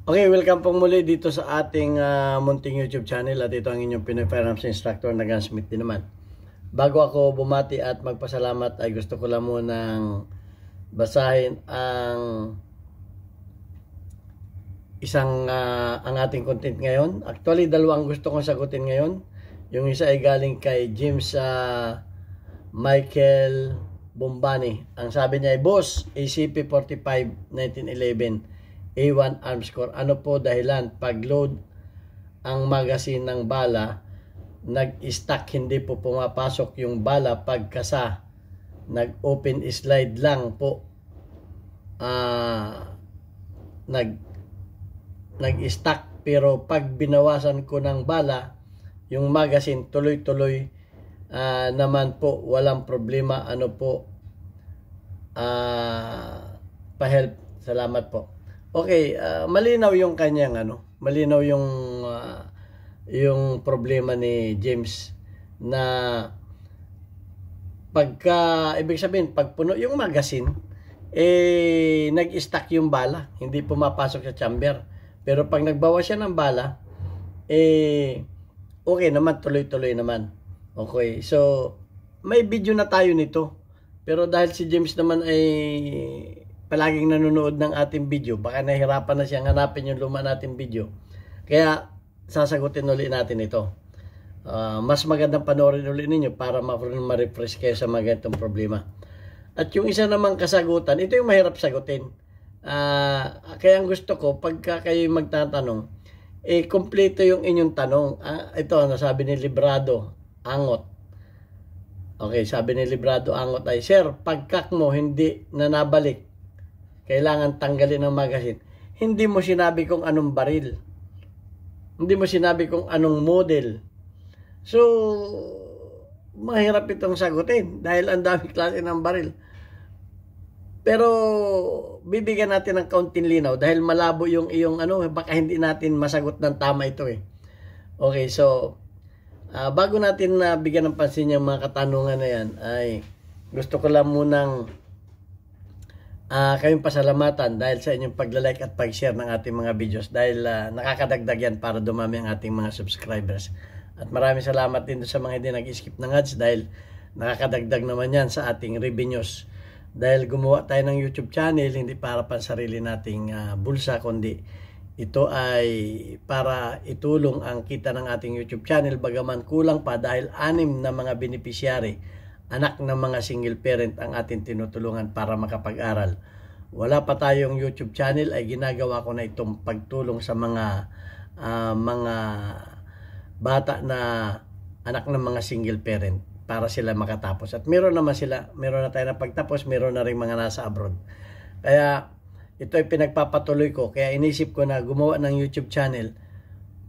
Okay, welcome pong muli dito sa ating munting YouTube channel at ito ang inyong Pinoy Firearms Instructor na Gunsmith din naman. Bago ako bumati at magpasalamat ay gusto ko lang munang basahin ang ang ating content ngayon. Actually, dalawang gusto kong sagutin ngayon. Yung isa ay galing kay James Michael Bombani. Ang sabi niya ay, Boss, ACP-45 1911 A1 arms core. Ano po dahilan pag-load ang magazine ng bala, nag-stack, hindi po pumapasok yung bala pagkasa, nag-open slide lang po, nag-stack, pero pag binawasan ko ng bala, yung magazine tuloy-tuloy naman po, walang problema. Ano po, pa-help, salamat po. Okay, malinaw yung kanyang malinaw yung problema ni James na pagka, ibig sabihin, pag puno yung magazine, nag-stack yung bala, hindi pumapasok sa chamber. Pero pag nagbawa siya ng bala, okay naman, tuloy-tuloy naman. Okay, so may video na tayo nito. Pero dahil si James naman ay palaging nanonood ng ating video, baka nahihirapan na siyang hanapin yung luma nating video. Kaya sasagutin ulit natin ito. Mas magandang panoorin ulit ninyo para ma-refresh kayo sa mga ganitong problema. At yung isa namang kasagutan, ito yung mahirap sagutin. Kaya ang gusto ko, pagka kayo magtatanong, kompleto yung inyong tanong. Ito, nasabi ni Librado Angot. Okay, sabi ni Librado Angot ay, Sir, pagkak mo hindi na nabalik, kailangan tanggalin ang magazine. Hindi mo sinabi kung anong baril. Hindi mo sinabi kung anong model. So, mahirap itong sagutin dahil ang dami klase ng baril. Pero, bibigyan natin ng kaunting linaw dahil malabo yung iyong baka hindi natin masagot ng tama ito eh. Okay, so, bago natin bigyan ng pansin yung mga katanungan na yan, ay gusto ko lang munang kayong pasalamatan dahil sa inyong pagla-like at pag-share ng ating mga videos dahil nakakadagdag yan para dumami ang ating mga subscribers. At maraming salamat din sa mga hindi nag-skip ng ads dahil nakakadagdag naman yan sa ating revenues. Dahil gumawa tayo ng YouTube channel, hindi para pansarili nating bulsa, kundi ito ay para itulong ang kita ng ating YouTube channel bagaman kulang pa dahil 6 na mga beneficiary, anak ng mga single parent ang ating tinutulungan para makapag-aral. Wala pa tayong YouTube channel ay ginagawa ko na itong pagtulong sa mga bata na anak ng mga single parent para sila makatapos. At meron na tayo na pagtapos, meron na rin mga nasa abroad. Kaya ito ay pinagpapatuloy ko. Kaya inisip ko na gumawa ng YouTube channel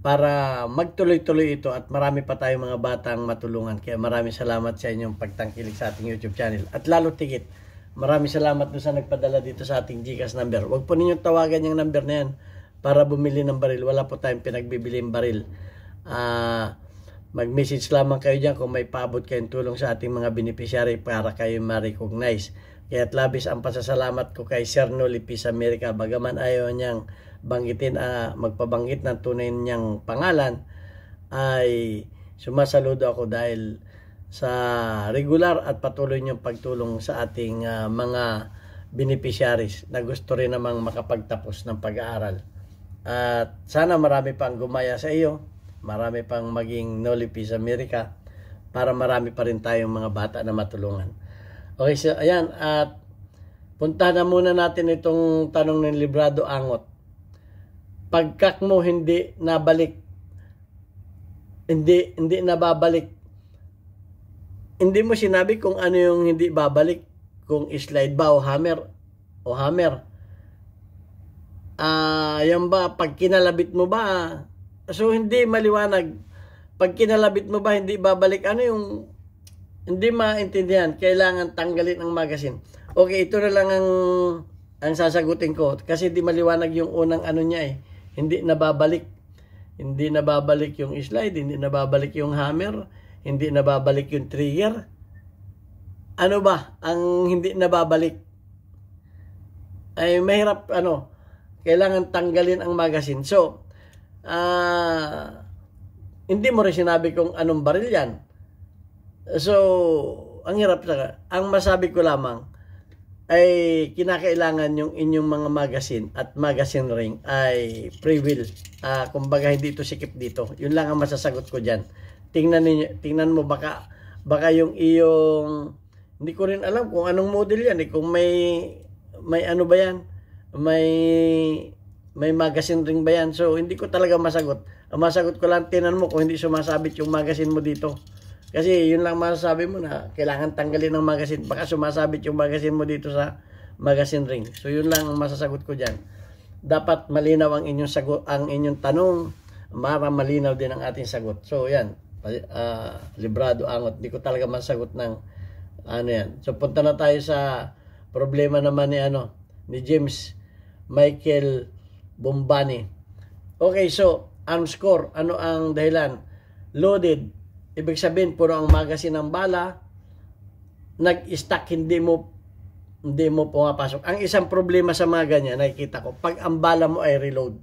para magtuloy-tuloy ito at marami pa tayong mga batang matulungan. Kaya maraming salamat sa inyong pagtangkilik sa ating YouTube channel. At lalo tigit, maraming salamat doon sa nagpadala dito sa ating GCash number. Huwag po ninyong tawagan yung number na yan para bumili ng baril. Wala po tayong pinagbibili ng baril. Mag-message lamang kayo dyan kung may paabot kayong tulong sa ating mga beneficiary para kayo ma-recognize. Kaya labis ang pasasalamat ko kay Sir Noli Peace America. Bagaman ayaw niyang banggitin, magpabanggit ng tunay niyang pangalan, ay sumasaludo ako dahil sa regular at patuloy niyong pagtulong sa ating mga beneficiaries na gusto rin namang makapagtapos ng pag-aaral. At sana marami pang gumaya sa iyo, marami pang maging Noli Peace America para marami pa rin tayong mga bata na matulungan. Okay, so ayan, at puntahan na muna natin itong tanong ng Librado Angot. Pagkak mo hindi nabalik, hindi nababalik, hindi mo sinabi kung ano yung hindi babalik, kung slide ba o hammer. Yan ba, pag kinalabit mo ba, so hindi maliwanag, pag kinalabit mo ba hindi babalik, ano yung hindi maintindihan, kailangan tanggalin ang magazine. Okay, ito na lang ang sasagutin ko kasi hindi maliwanag yung unang niya eh. Hindi nababalik. Hindi nababalik yung slide, hindi nababalik yung hammer, hindi nababalik yung trigger. Ano ba ang hindi nababalik? Ay mahirap kailangan tanggalin ang magazine. So, hindi mo rin sinabi kung anong baril yan. So, ang hirap talaga. Ang masabi ko lamang ay kinakailangan yung inyong mga magazine at magazine ring ay pre-wheel. Kumbaga hindi ito sikip dito. Yun lang ang masasagot ko dyan. Tingnan mo baka yung iyong, hindi ko rin alam kung anong model yan. Kung may ano ba yan? May magazine ring ba yan? So, hindi ko talaga masagot. Ang masagot ko lang, tingnan mo kung hindi sumasabit yung magazine mo dito. Kasi yun lang masasabi mo na kailangan tanggalin ng magazine. Baka sumasabit yung magazine mo dito sa magazine ring. So yun lang ang masasagot ko dyan. Dapat malinaw ang inyong sagot, ang inyong tanong, para malinaw din ang ating sagot. So yan, librado angot. Di ko talaga masagot ng ano yan. So punta na tayo sa problema naman ni James Michael Bombani. Okay, so arm score, ano ang dahilan? Loaded. Ibig sabihin, puro ang magazine ng bala, nag-stack, hindi mo pumapasok. Ang isang problema sa mga ganyan, nakikita ko, pag ang bala mo ay reload.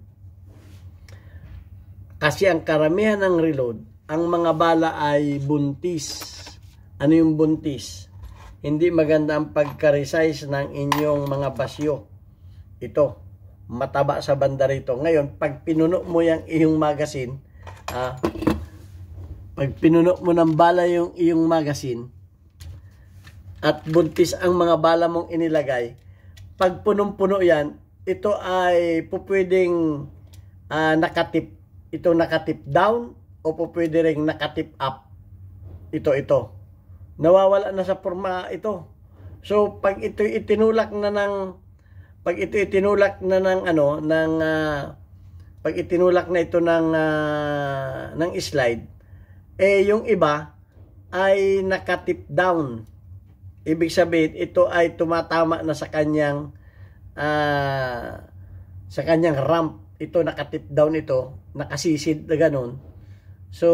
Kasi ang karamihan ng reload, ang mga bala ay buntis. Ano yung buntis? Hindi maganda ang pagka-resize ng inyong mga basyo. Ito, mataba sa banda rito. Ngayon, pag pinuno mo yung iyong magazine, pag pinuno mo ng bala yung iyong magazine at buntis ang mga bala mong inilagay, pag punong-puno yan, ito ay pupwedeng nakatip. Ito nakatip down o pupwede ring nakatip up. Ito. Nawawala na sa forma ito. So, pag ito itinulak na ng slide, yung iba ay nakatip down. Ibig sabihin, ito ay tumatama na sa kanyang ramp. Ito nakatip down ito, nakasisid na ganun. So,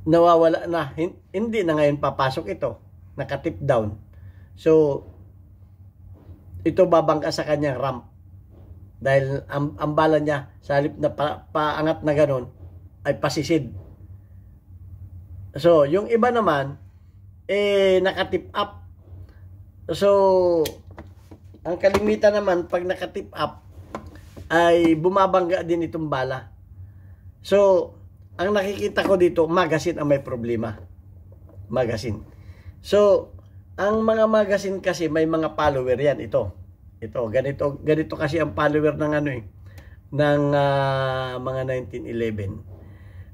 nawawala na. Hindi na ngayon papasok ito. Nakatip down. So, ito babangka sa kanyang ramp. Dahil ang bala niya, sa halip na paangat na ganun, ay pasisid. So, yung iba naman, nakatip up. So, ang kalimitan naman, pag nakatip up, ay bumabangga din itong bala. So, ang nakikita ko dito, magazine ang may problema. Magazine. So, ang mga magazine kasi may mga follower yan. Ito, ganito kasi ang follower ng ng mga 1911.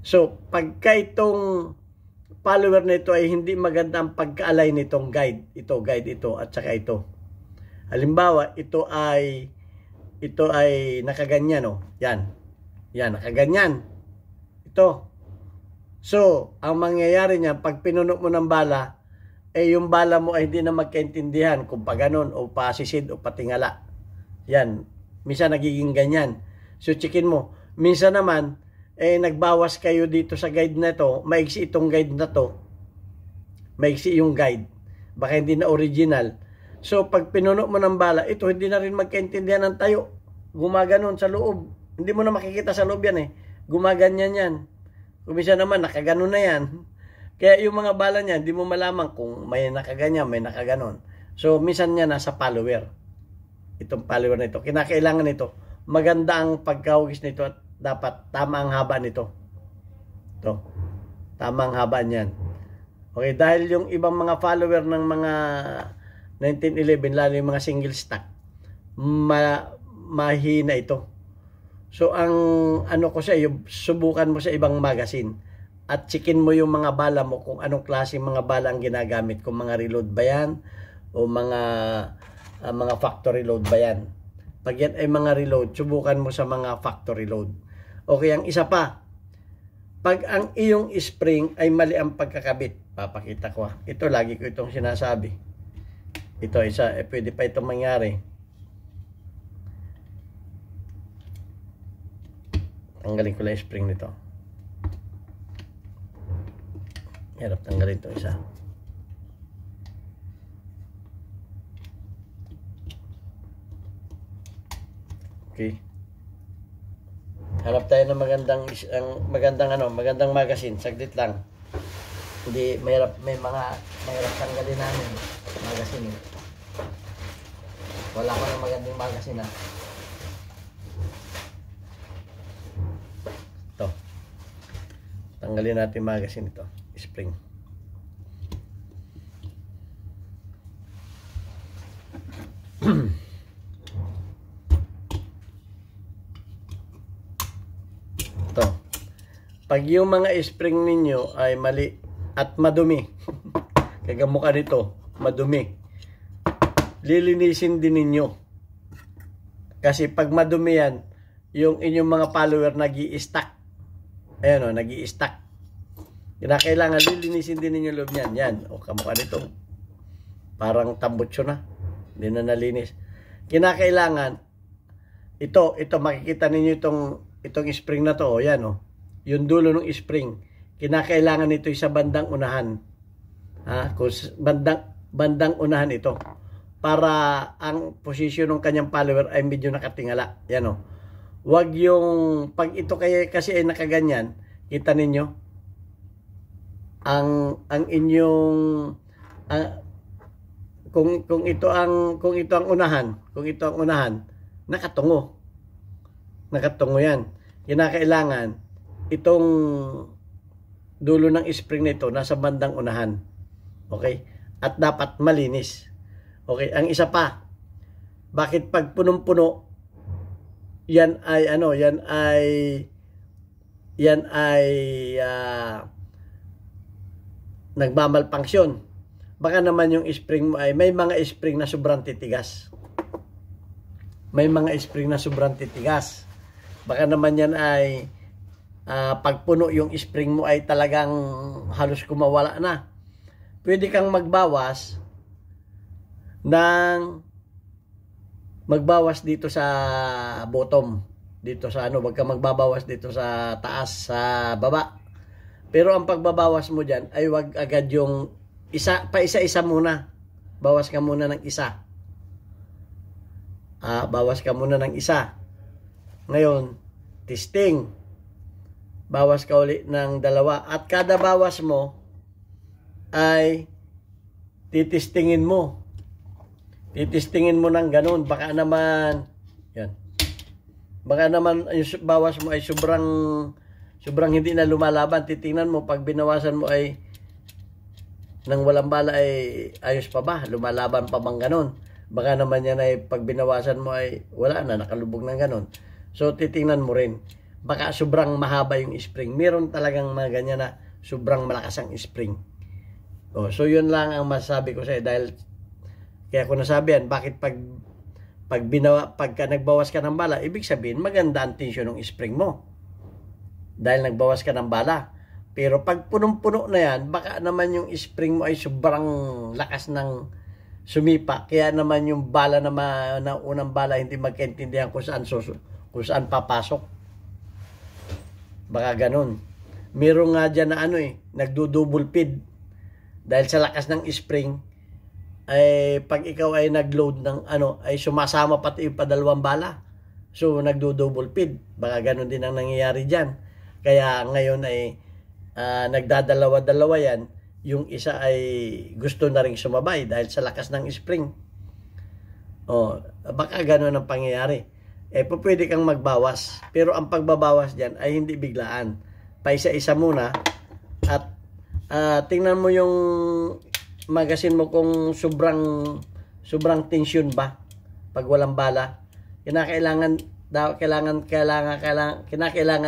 So, pagka itong follower nito ay hindi maganda ang pagka-align nitong guide. Guide ito, at saka ito. Halimbawa, ito ay nakaganyan, Yan, nakaganyan. Ito. So, ang mangyayari niya, pag pinuno mo ng bala, yung bala mo ay hindi na magkaintindihan kung pa ganun, o pasisid, o patingala. Yan. Minsan nagiging ganyan. So, checkin mo. Minsan naman, nagbawas kayo dito sa guide na to, maiksi itong guide na to, maiksi yung guide, baka hindi na original. So pag pinuno mo ng bala, ito hindi na rin magkaintindihan ng tayo, gumaganon sa loob, hindi mo na makikita sa loob yan gumaganyan yan. Kumisa naman nakaganon na yan, kaya yung mga bala niya hindi mo malaman kung may nakaganyan, may nakaganon. So minsan niya nasa follower, itong follower na ito, kinakailangan nito maganda ang pagkahugis nito at dapat tama ang haba nito. Ito. Tama ang haba niyan. Okay, dahil yung ibang mga follower ng mga 1911, lalo yung mga single stack, mahina ito. So, ang ko sa iyo, subukan mo sa ibang magazine at checkin mo yung mga bala mo kung anong klaseng mga bala ang ginagamit. Kung mga reload ba yan o mga factory load ba yan. Pag yan ay mga reload, subukan mo sa mga factory load. Okay, ang isa pa, pag ang iyong spring ay mali ang pagkakabit, papakita ko. Ito, lagi ko itong sinasabi. Ito, isa, pwede pa itong mangyari. Tanggalin ko lang yung spring nito. Hirap tanggalin ito isa. Okay. Hanap tayo ng magandang magazine. Saglit lang. Hindi mahirap, mahirap tanggalin namin magazine. Wala ko ng magandang magazine ha. Ito. Tanggalin natin magazine ito. Spring. Ito. Pag yung mga spring ninyo ay mali at madumi, kaya mukha nito, madumi, lilinisin din ninyo. Kasi pag madumi yan, yung inyong mga follower nag-i-stack. Ayan o, nag-i-stack. Kailangan lilinisin din ninyo loob niyan. Yan, o kamukha nito. Parang tambutso na. Hindi na nalinis. Kinakailangan, ito makikita ninyo itong spring na to, o yan o. Yung dulo ng spring, kinakailangan ito sa bandang unahan. Kung bandang unahan ito. Para ang posisyon ng kanyang follower ay medyo nakatingala. Yan o. Wag yung, pag ito kasi ay nakaganyan, kita ninyo, ang inyong, kung ito ang unahan, nakatungo. Nakatungo yan. Kinakailangan, itong dulo ng spring nito nasa bandang unahan. Okay? At dapat malinis. Okay, ang isa pa, bakit pag punong-puno, yan ay nagmamalpunction. Baka naman yung spring mo ay may mga spring na sobrang titigas. May mga spring na sobrang titigas. Baka naman yan ay pag puno yung spring mo ay talagang halos kumawala na. Pwede kang magbawas dito sa bottom, dito sa wag kang magbabawas dito sa taas, sa baba. Pero ang pagbabawas mo diyan ay wag agad yung isa-isa muna. Bawas ka muna ng isa. Bawas ka muna ng isa. Ngayon, testing. Bawas ka uli ng dalawa at kada bawas mo ay titestingin mo. Titestingin mo ng ganun. Baka naman, yan. Baka naman yung bawas mo ay sobrang hindi na lumalaban. Titingnan mo, pag binawasan mo ay nang walang bala ay ayos pa ba? Lumalaban pa bang ganun? Baka naman yan ay pag binawasan mo ay wala na, nakalubog ng ganun. So, titingnan mo rin. Baka sobrang mahaba yung spring. Meron talagang mga ganyan na sobrang malakas ang spring. So, yun lang ang masasabi ko sa'yo dahil kaya ko nasabi yan, bakit pagka nagbawas ka ng bala, ibig sabihin maganda ang tensyon ng spring mo. Dahil nagbawas ka ng bala. Pero pag punong-puno na yan, baka naman yung spring mo ay sobrang lakas ng sumipa. Kaya naman yung bala na unang bala hindi magkaintindihan kung saan papasok. Baka ganun. Meron nga dyan na nagdo-double feed. Dahil sa lakas ng spring, ay pag ikaw ay nag-load ng ay sumasama pati yung padalawang bala. So, nagdo-double feed. Baka ganun din ang nangyayari dyan. Kaya ngayon ay nagdadalawa-dalawa yan. Yung isa ay gusto na rin sumabay dahil sa lakas ng spring. Baka ganun ang pangyayari. Pwede kang magbawas. Pero ang pagbabawas dyan ay hindi biglaan. Paisa-isa muna at tingnan mo yung magazine mo kung sobrang tension ba pag walang bala. Kinakailangan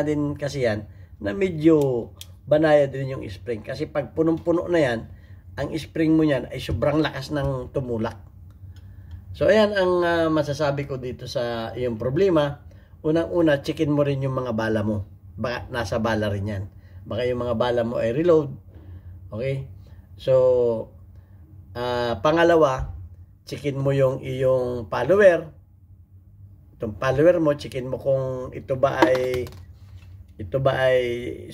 din kasi yan na medyo banaya din yung spring. Kasi pag punong-puno na yan, ang spring mo yan ay sobrang lakas ng tumulak. So, ayan ang masasabi ko dito sa iyong problema. Unang-una, checkin mo rin yung mga bala mo. Baka nasa bala rin yan. Baka yung mga bala mo ay reload. Okay? So, pangalawa, checkin mo yung iyong follower. Itong follower mo, checkin mo kung ito ba ay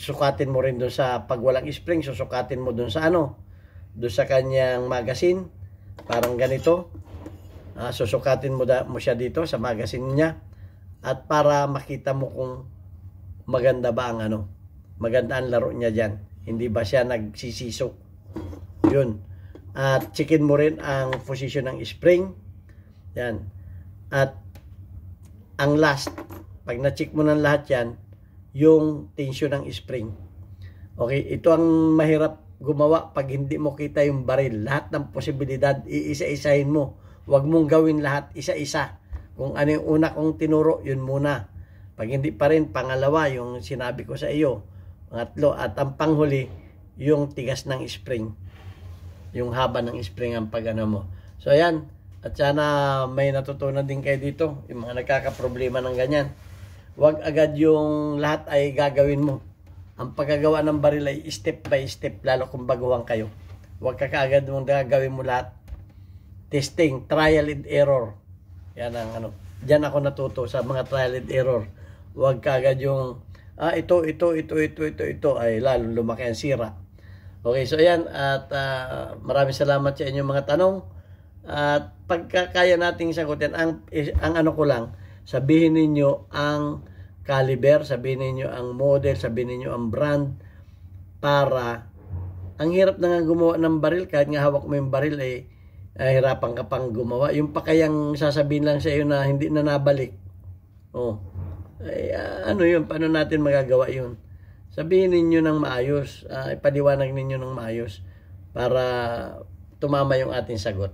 sukatin mo rin doon sa pag walang spring, susukatin mo doon sa doon sa kanyang magazine. Parang ganito. Susukatin mo siya dito sa magazine niya. at para makita mo kung maganda ba ang maganda ang laro niya dyan. Hindi ba siya nagsisisok? Yun. At checkin mo rin ang position ng spring. Yan. At ang last, pag na-check mo ng lahat yan, yung tension ng spring. Okay, ito ang mahirap gumawa pag hindi mo kita yung baril. Lahat ng posibilidad, iisa-isahin mo. Huwag mong gawin lahat isa-isa. Kung ano yung una kong tinuro, yun muna. Pag hindi pa rin, pangalawa, yung sinabi ko sa iyo. Pangatlo, at ang panghuli, yung tigas ng spring. Yung haba ng spring ang pag-ano mo. So, ayan. At sana may natutunan din kayo dito. Yung mga nagkakaproblema ng ganyan. Huwag agad yung lahat ay gagawin mo. Ang pagkagawa ng baril ay step by step, lalo kung baguhan kayo. Huwag ka kaagad mong gagawin mo lahat. Testing, trial and error. Yan ang Diyan ako natuto sa mga trial and error. Huwag kaagad yung, ito, ay lalo lumaki ang sira. Okay, so ayan. At maraming salamat sa inyong mga tanong. At pagkakaya nating sagutin, ang ko lang, sabihin ninyo ang caliber, sabihin ninyo ang model, sabihin ninyo ang brand, para ang hirap na nga gumawa ng baril, kahit nga hawak mo yung baril hirapan ka pang gumawa. Yung pa kayang sasabihin lang sa iyo na hindi na nabalik. Yun, paano natin magagawa yun? Sabihin ninyo ng maayos, ipaliwanag ninyo ng maayos para tumama yung ating sagot.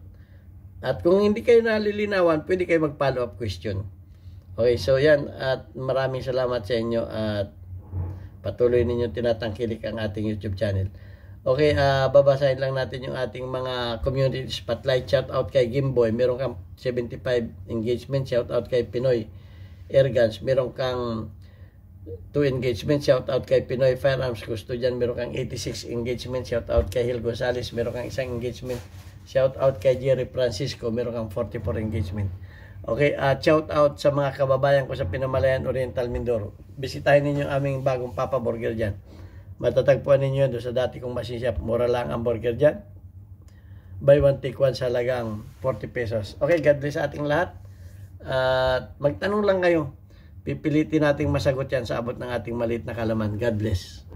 At kung hindi kayo nalilinawan, pwede kayo mag-follow up question. Okay, so yan. At maraming salamat sa inyo at patuloy ninyo tinatangkilik ang ating YouTube channel. Okay, babasahin lang natin yung ating mga community spotlight. Shout out kay Gimboy, meron kang 75 engagement. Shout out kay Pinoy Airguns, meron kang 2 engagement. Shout out kay Pinoy Firearms Custodian, meron kang 86 engagement. Shout out kay Hil Gonzales, meron kang 1 engagement. Shout out kay Jerry Francisco, meron kang 44 engagement. Okay, shout out sa mga kababayan ko sa Pinamalayan Oriental Mindoro. Bisitahin ninyo ang aming bagong Papa Burger dyan. Matatagpuan ninyo doon sa dati kong machine shop. Mura lang ang burger dyan. Buy one, take one sa halagang 40 pesos. Okay, God bless sa ating lahat. Magtanong lang kayo. Pipilitin nating masagot yan sa abot ng ating maliit na kalaman. God bless.